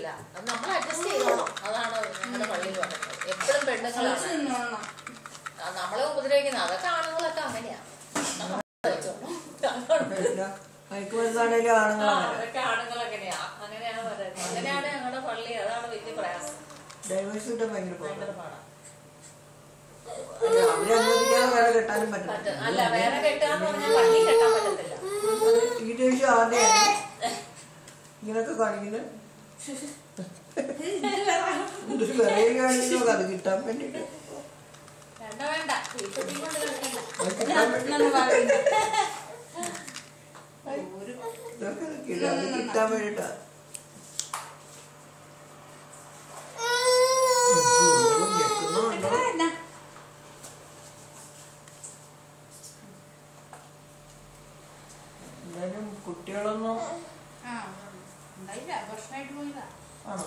പറ്റത്തില്ല. അത് നമ്മൾ അഡ്ജസ്റ്റ് ചെയ്തോണം. അതാണ് ഞങ്ങളുടെ പള്ളിയിൽ പറയുന്നത്. എപ്പോഴും പെണ്ണുങ്ങളാണ് നമ്മളെ ഉപദ്രവിക്കുന്നത്. അതൊക്കെ ആണുങ്ങളൊക്കെ അങ്ങനെയാ. അതൊക്കെ ആണുങ്ങൾ അങ്ങനെയാ. അങ്ങനെയാണ് പറയുന്നത്. അങ്ങനെയാണ് ഞങ്ങളുടെ പള്ളി. അതാണ് വലിയ പ്രയാസം. ഭയങ്കര പാടാ. അല്ല വേറെ കെട്ടാന്ന് പറഞ്ഞാൽ പള്ളി കെട്ടാൻ പറ്റത്തില്ല. ഇങ്ങനൊക്കെ കാണിക്കുന്നത് അത് കിട്ടാൻ വേണ്ടിട്ട് വേണ്ട കിട്ടാൻ വേണ്ടിട്ടാ. എന്തായാലും കുട്ടികളൊന്നും ഭക്ഷണമായിട്ട് പോയതാ. ആണോ?